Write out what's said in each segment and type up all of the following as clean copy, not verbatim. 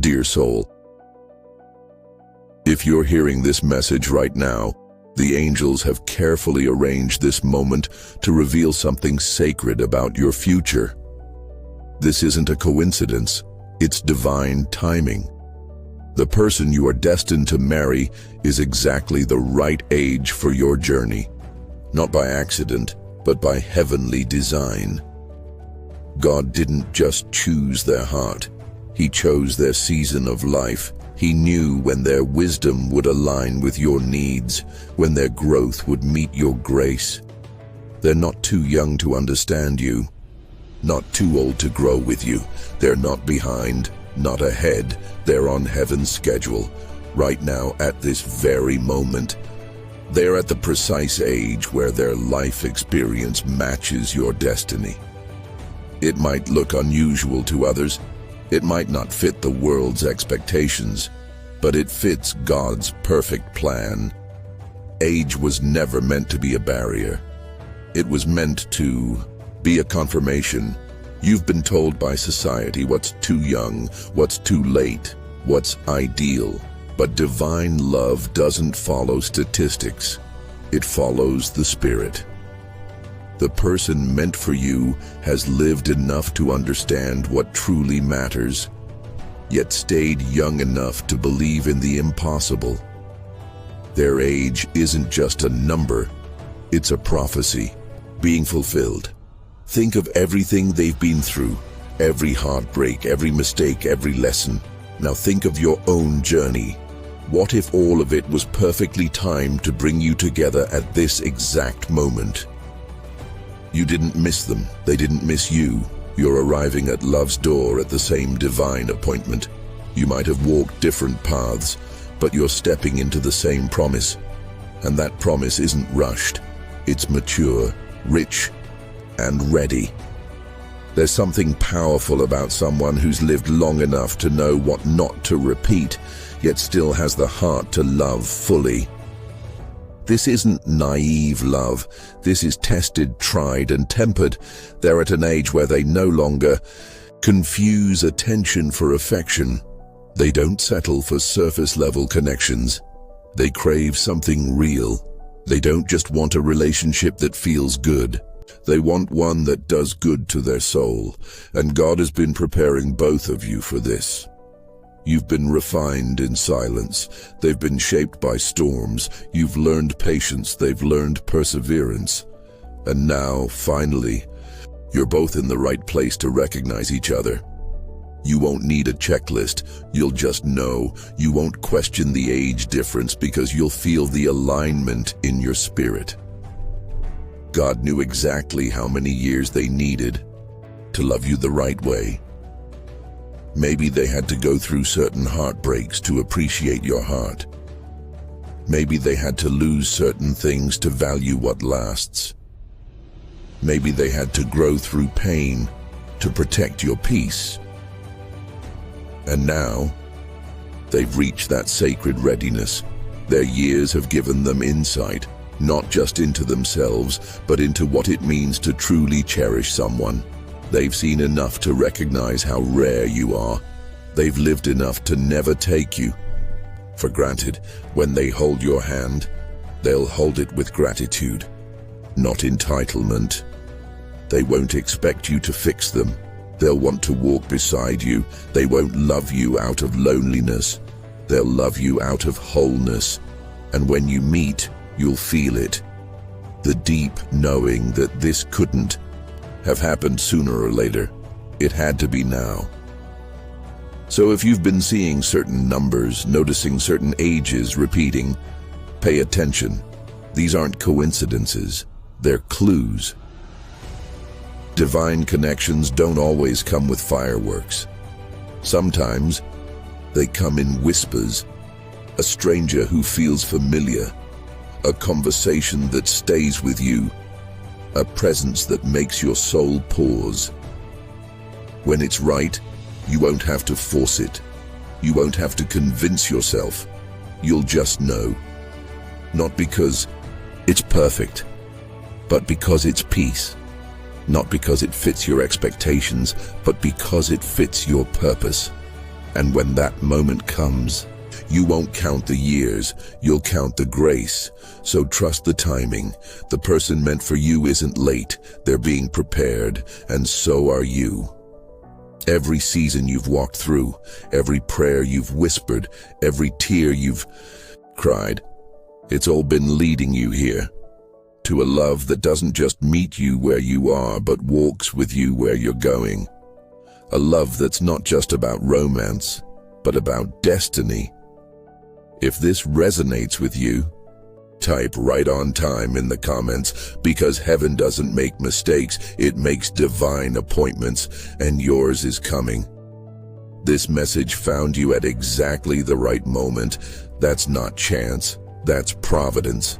Dear soul, if you're hearing this message right now, the angels have carefully arranged this moment to reveal something sacred about your future. This isn't a coincidence, it's divine timing. The person you are destined to marry is exactly the right age for your journey, not by accident, but by heavenly design. God didn't just choose their heart, He chose their season of life. He knew when their wisdom would align with your needs, when their growth would meet your grace. They're not too young to understand you, not too old to grow with you. They're not behind, not ahead. They're on heaven's schedule, right now at this very moment. They're at the precise age where their life experience matches your destiny. It might look unusual to others. It might not fit the world's expectations, but it fits God's perfect plan. Age was never meant to be a barrier. It was meant to be a confirmation. You've been told by society what's too young, what's too late, what's ideal. But divine love doesn't follow statistics. It follows the Spirit. The person meant for you has lived enough to understand what truly matters, yet stayed young enough to believe in the impossible. Their age isn't just a number, it's a prophecy, being fulfilled. Think of everything they've been through, every heartbreak, every mistake, every lesson. Now think of your own journey. What if all of it was perfectly timed to bring you together at this exact moment? You didn't miss them, they didn't miss you. You're arriving at love's door at the same divine appointment. You might have walked different paths, but you're stepping into the same promise. And that promise isn't rushed. It's mature, rich, and ready. There's something powerful about someone who's lived long enough to know what not to repeat, yet still has the heart to love fully. This isn't naive love. This is tested, tried, and tempered. They're at an age where they no longer confuse attention for affection. They don't settle for surface-level connections. They crave something real. They don't just want a relationship that feels good. They want one that does good to their soul. And God has been preparing both of you for this. You've been refined in silence. They've been shaped by storms. You've learned patience. They've learned perseverance. And now, finally, you're both in the right place to recognize each other. You won't need a checklist. You'll just know. You won't question the age difference because you'll feel the alignment in your spirit. God knew exactly how many years they needed to love you the right way. Maybe they had to go through certain heartbreaks to appreciate your heart. Maybe they had to lose certain things to value what lasts. Maybe they had to grow through pain to protect your peace. And now, they've reached that sacred readiness. Their years have given them insight, not just into themselves, but into what it means to truly cherish someone. They've seen enough to recognize how rare you are. They've lived enough to never take you for granted. When they hold your hand, they'll hold it with gratitude, not entitlement. They won't expect you to fix them. They'll want to walk beside you. They won't love you out of loneliness. They'll love you out of wholeness. And when you meet, you'll feel it. The deep knowing that this couldn't have happened sooner or later. It had to be now. So if you've been seeing certain numbers, noticing certain ages repeating, pay attention. These aren't coincidences, they're clues. Divine connections don't always come with fireworks. Sometimes they come in whispers, a stranger who feels familiar, a conversation that stays with you, a presence that makes your soul pause. When it's right, you won't have to force it. You won't have to convince yourself. You'll just know. Not because it's perfect, but because it's peace. Not because it fits your expectations, but because it fits your purpose. And when that moment comes, you won't count the years, you'll count the grace. So trust the timing. The person meant for you isn't late, they're being prepared, and so are you. Every season you've walked through, every prayer you've whispered, every tear you've cried, it's all been leading you here. To a love that doesn't just meet you where you are, but walks with you where you're going. A love that's not just about romance, but about destiny. If this resonates with you, type "right on time" in the comments, because heaven doesn't make mistakes, it makes divine appointments, and yours is coming. This message found you at exactly the right moment. That's not chance, that's providence.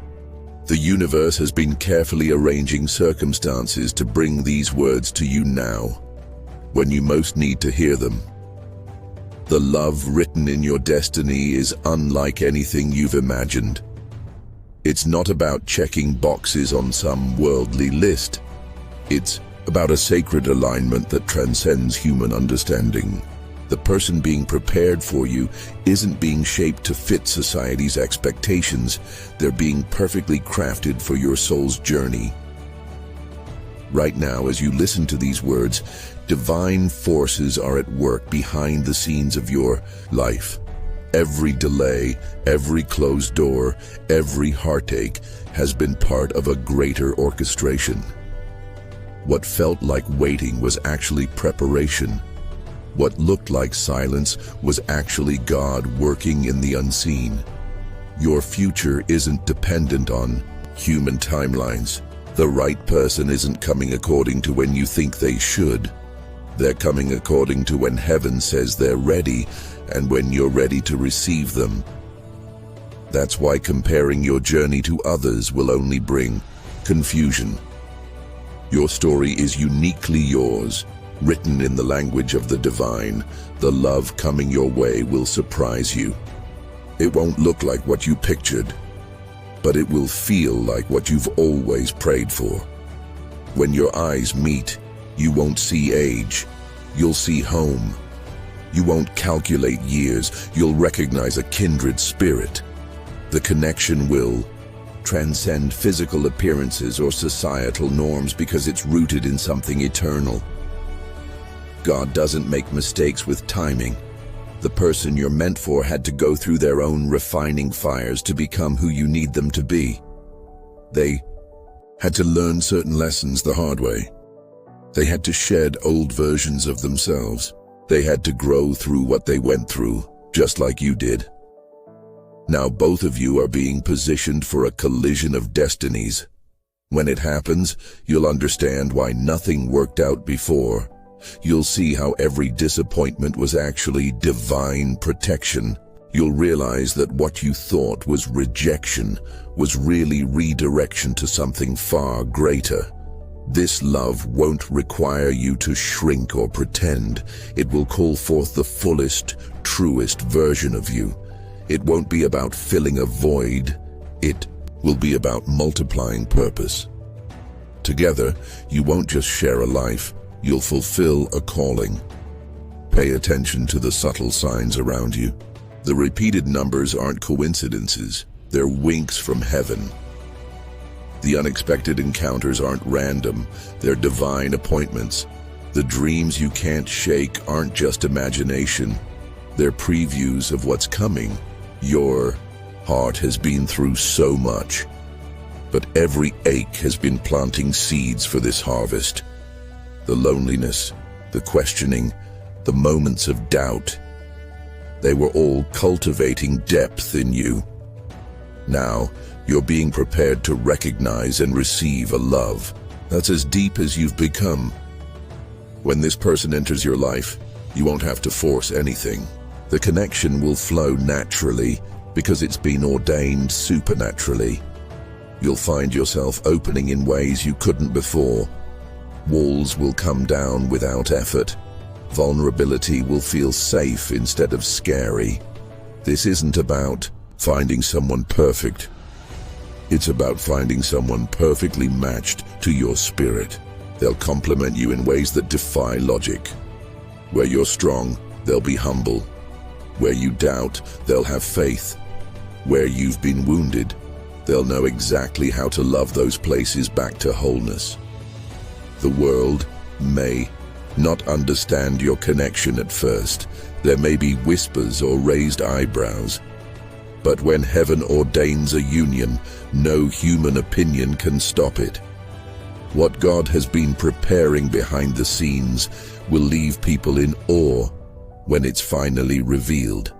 The universe has been carefully arranging circumstances to bring these words to you now, when you most need to hear them. The love written in your destiny is unlike anything you've imagined. It's not about checking boxes on some worldly list. It's about a sacred alignment that transcends human understanding. The person being prepared for you isn't being shaped to fit society's expectations. They're being perfectly crafted for your soul's journey. Right now, as you listen to these words, divine forces are at work behind the scenes of your life. Every delay, every closed door, every heartache has been part of a greater orchestration. What felt like waiting was actually preparation. What looked like silence was actually God working in the unseen. Your future isn't dependent on human timelines. The right person isn't coming according to when you think they should. They're coming according to when heaven says they're ready, and when you're ready to receive them. That's why comparing your journey to others will only bring confusion. Your story is uniquely yours, written in the language of the divine. The love coming your way will surprise you. It won't look like what you pictured, but it will feel like what you've always prayed for. When your eyes meet, you won't see age, you'll see home. You won't calculate years, you'll recognize a kindred spirit. The connection will transcend physical appearances or societal norms because it's rooted in something eternal. God doesn't make mistakes with timing. The person you're meant for had to go through their own refining fires to become who you need them to be. They had to learn certain lessons the hard way. They had to shed old versions of themselves. They had to grow through what they went through, just like you did. Now both of you are being positioned for a collision of destinies. When it happens, you'll understand why nothing worked out before. You'll see how every disappointment was actually divine protection. You'll realize that what you thought was rejection was really redirection to something far greater. This love won't require you to shrink or pretend. It will call forth the fullest, truest version of you. It won't be about filling a void. It will be about multiplying purpose. Together, you won't just share a life, you'll fulfill a calling. Pay attention to the subtle signs around you. The repeated numbers aren't coincidences, they're winks from heaven. The unexpected encounters aren't random, they're divine appointments. The dreams you can't shake aren't just imagination, they're previews of what's coming. Your heart has been through so much, but every ache has been planting seeds for this harvest. The loneliness, the questioning, the moments of doubt, they were all cultivating depth in you. Now, you're being prepared to recognize and receive a love that's as deep as you've become. When this person enters your life, you won't have to force anything. The connection will flow naturally because it's been ordained supernaturally. You'll find yourself opening in ways you couldn't before. Walls will come down without effort. Vulnerability will feel safe instead of scary. This isn't about finding someone perfect. It's about finding someone perfectly matched to your spirit. They'll complement you in ways that defy logic. Where you're strong, they'll be humble. Where you doubt, they'll have faith. Where you've been wounded, they'll know exactly how to love those places back to wholeness. The world may not understand your connection at first. There may be whispers or raised eyebrows. But when heaven ordains a union, no human opinion can stop it. What God has been preparing behind the scenes will leave people in awe when it's finally revealed.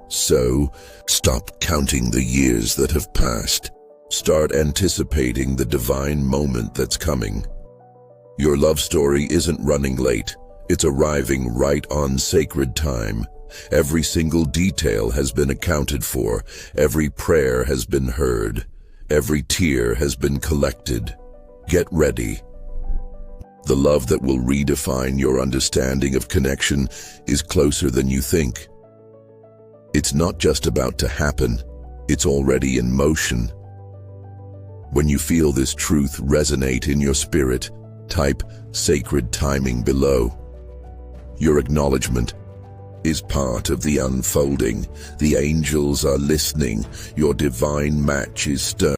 So, stop counting the years that have passed. Start anticipating the divine moment that's coming. Your love story isn't running late. It's arriving right on sacred time. Every single detail has been accounted for. Every prayer has been heard. Every tear has been collected. Get ready. The love that will redefine your understanding of connection is closer than you think. It's not just about to happen. It's already in motion. When you feel this truth resonate in your spirit, type sacred timing below. Your acknowledgement is part of the unfolding. The angels are listening. Your divine match is stirring.